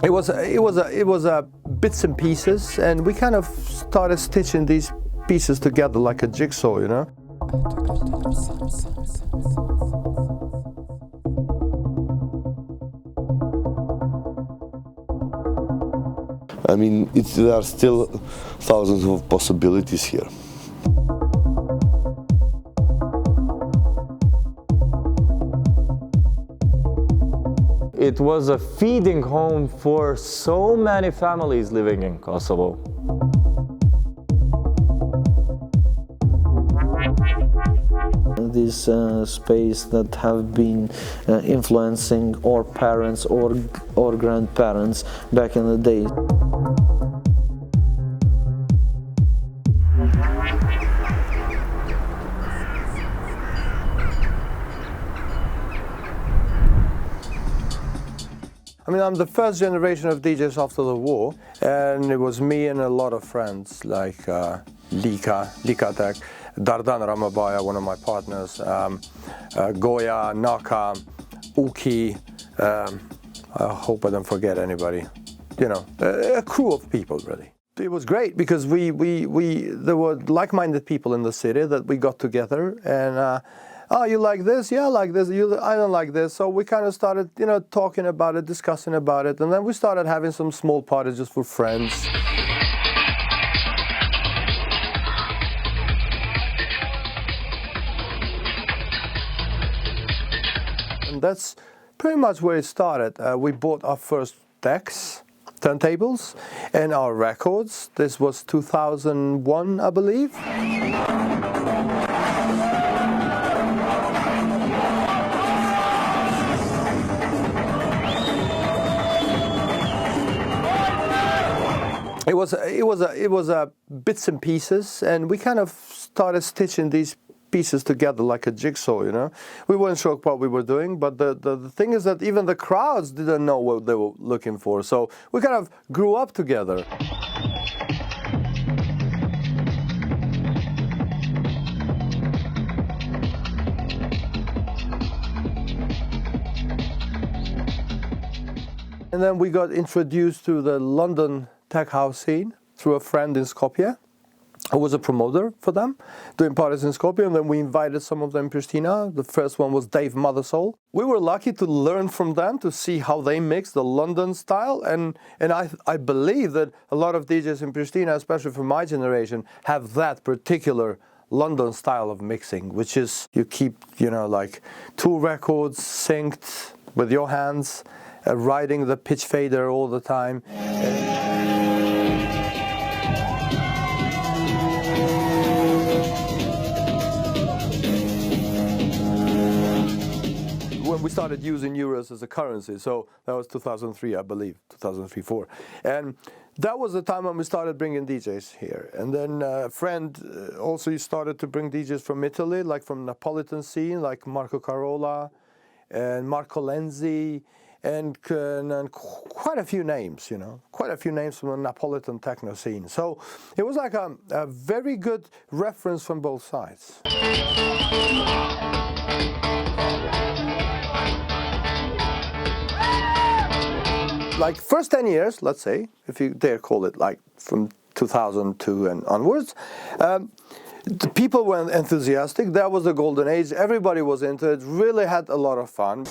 It was bits and pieces, and we kind of started stitching these pieces together like a jigsaw, you know. I mean, there are still thousands of possibilities here. It was a feeding home for so many families living in Kosovo. This space that have been influencing our parents or grandparents back in the day. I mean, I'm the first generation of DJs after the war, and it was me and a lot of friends like Lika Tek, Dardan Ramabaya, one of my partners, Goya, Naka, Uki, I hope I don't forget anybody, you know, a crew of people really. It was great because there were like-minded people in the city that we got together and oh, you like this? Yeah, I like this. I don't like this. So we kind of started, you know, talking about it, discussing about it, and then we started having some small parties just for friends. And that's pretty much where it started. We bought our first decks, turntables, and our records. This was 2001, I believe. It was bits and pieces, and we kind of started stitching these pieces together like a jigsaw, you know. We weren't sure what we were doing, but the thing is that even the crowds didn't know what they were looking for, so we kind of grew up together. And then we got introduced to the London tech house scene through a friend in Skopje who was a promoter for them, doing parties in Skopje, and then we invited some of them in Pristina. The first one was Dave Mothersoul. We were lucky to learn from them, to see how they mix the London style, and I believe that a lot of DJs in Pristina, especially from my generation, have that particular London style of mixing, which is you keep, you know, like 2 records synced with your hands, riding the pitch fader all the time. When we started using euros as a currency, so that was 2003, I believe, 2003-04, and that was the time when we started bringing DJs here. And then a friend also started to bring DJs from Italy, like from Neapolitan scene, like Marco Carola and Marco Lenzi, and quite a few names, you know, quite a few names from the Neapolitan techno scene. So it was like a very good reference from both sides. Like first 10 years, let's say, if you dare call it, like from 2002 and onwards, the people were enthusiastic. That was the golden age. Everybody was into it, really had a lot of fun.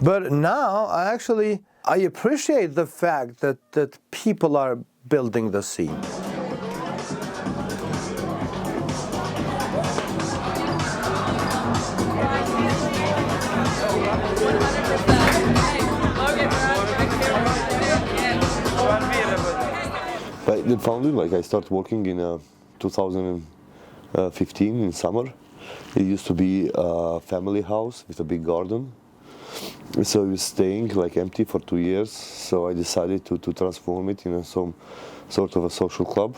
But now, I appreciate the fact that people are building the scene. I found it, like I started working in 2015 in summer. It used to be a family house with a big garden. So it was staying like empty for 2 years. So I decided to transform it into some sort of a social club.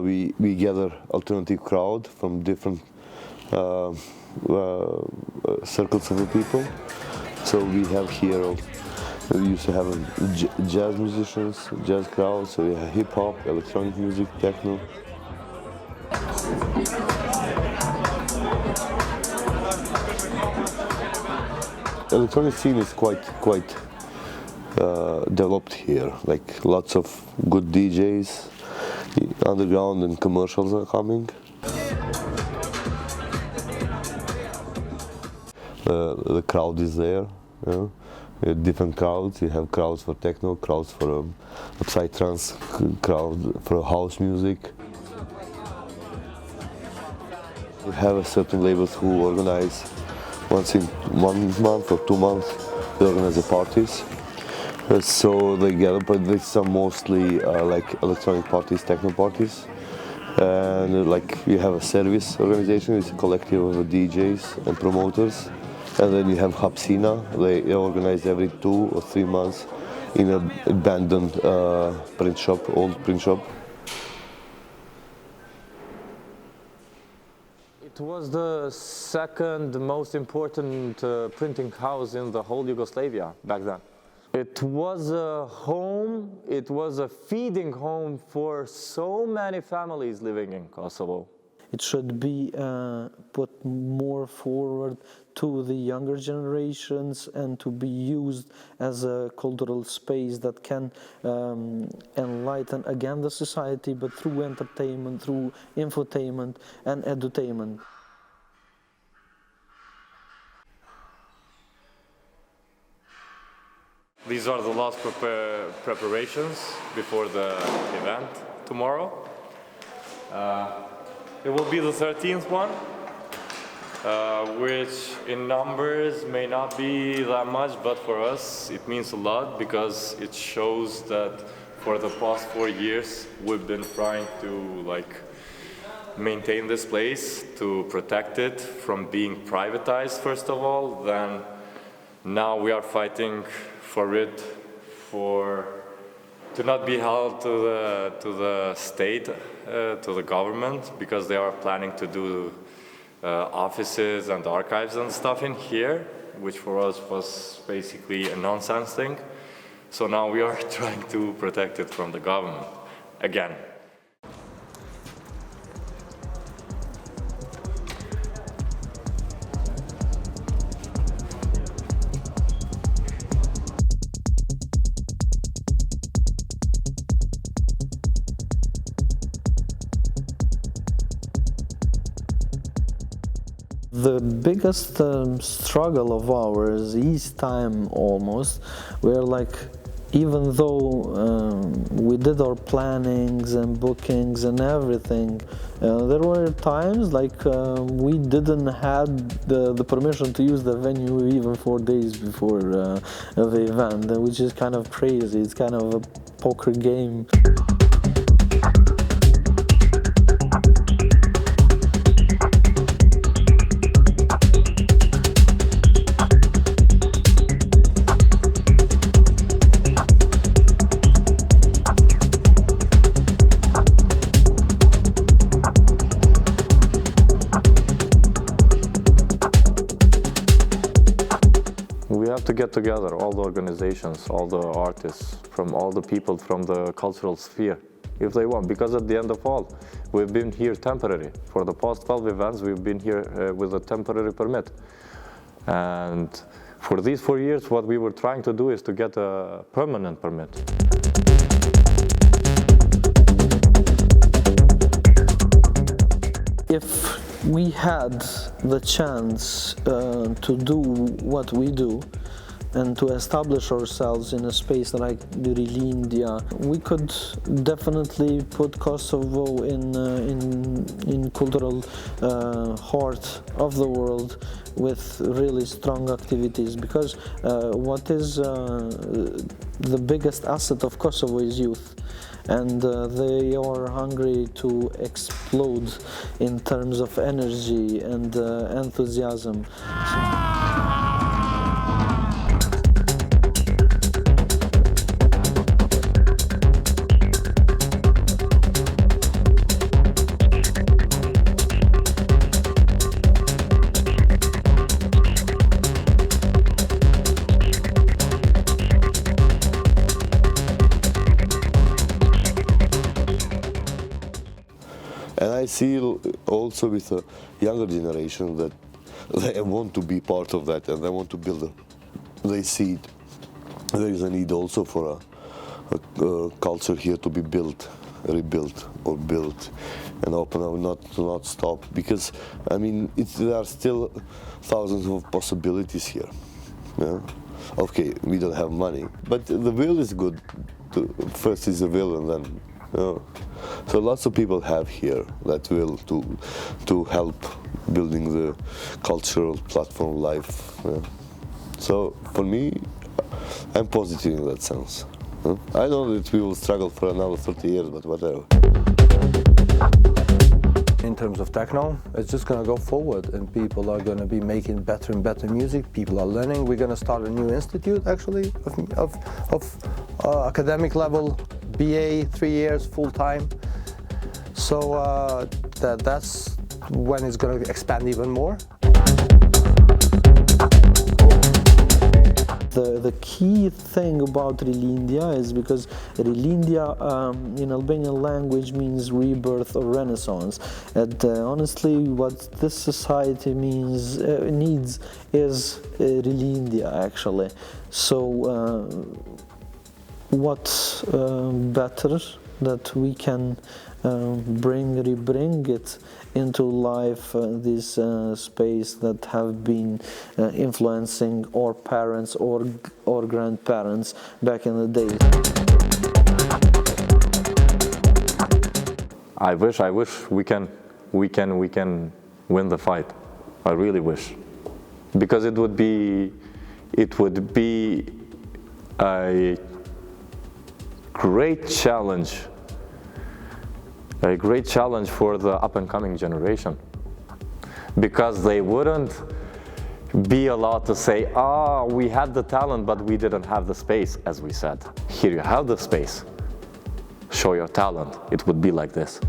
We gather alternative crowd from different circles of the people. So we have here We used to have jazz musicians, jazz crowds, so we have hip hop, electronic music, techno. Electronic scene is quite developed here. Like lots of good DJs, underground and commercials are coming. The crowd is there. You know? We have different crowds. You have crowds for techno, crowds for psytrance, crowd for house music. We have certain labels who organize once in 1 month or 2 months. They organize the parties. So they gather, but these are mostly like electronic parties, techno parties. And like you have a service organization, it's a collective of DJs and promoters. And then you have Hapsina, they organize every 2 or 3 months in an abandoned print shop, old print shop. It was the second most important printing house in the whole Yugoslavia back then. It was a home, it was a feeding home for so many families living in Kosovo. It should be put more forward to the younger generations and to be used as a cultural space that can enlighten again the society, but through entertainment, through infotainment and edutainment. These are the last preparations before the event tomorrow. It will be the 13th one, which in numbers may not be that much, but for us it means a lot because it shows that for the past 4 years we've been trying to maintain this place, to protect it from being privatized first of all, then now we are fighting for it to not be held to the state, to the government, because they are planning to do offices and archives and stuff in here, which for us was basically a nonsense thing. So now we are trying to protect it from the government again. The biggest struggle of ours is time almost. We're like, even though we did our plannings and bookings and everything, there were times like we didn't have the permission to use the venue even 4 days before the event, which is kind of crazy. It's kind of a poker game. We have to get together, all the organizations, all the artists, from all the people from the cultural sphere, if they want, because at the end of all, we've been here temporary. For the past 12 events, we've been here with a temporary permit. And for these 4 years, what we were trying to do is to get a permanent permit. If we had the chance to do what we do and to establish ourselves in a space like India, we could definitely put Kosovo in cultural heart of the world with really strong activities, because what is the biggest asset of Kosovo is youth. And they are hungry to explode in terms of energy and enthusiasm. see also with the younger generation that they want to be part of that and they want to build they see it. There is a need also for a culture here to be built, rebuilt or built and open up, not stop, because I mean there are still thousands of possibilities here. Yeah? Okay, we don't have money, but the will is good. First is the will, and then so lots of people have here that will to help building the cultural platform life. So for me, I'm positive in that sense. I know that we will struggle for another 30 years, but whatever. In terms of techno, it's just going to go forward and people are going to be making better and better music. People are learning. We're going to start a new institute actually of academic level, BA, 3 years, full time. So that's when it's going to expand even more. The key thing about Rilindia is because Rilindia in Albanian language means rebirth or renaissance. And honestly, what this society needs is Rilindia actually. So what better that we can rebring it into life, this space that have been influencing our parents or grandparents back in the day. I wish we can win the fight. I really wish, because it would be a great challenge. A great challenge for the up-and-coming generation, because they wouldn't be allowed to say, we had the talent, but we didn't have the space, as we said. Here you have the space. Show your talent. It would be like this.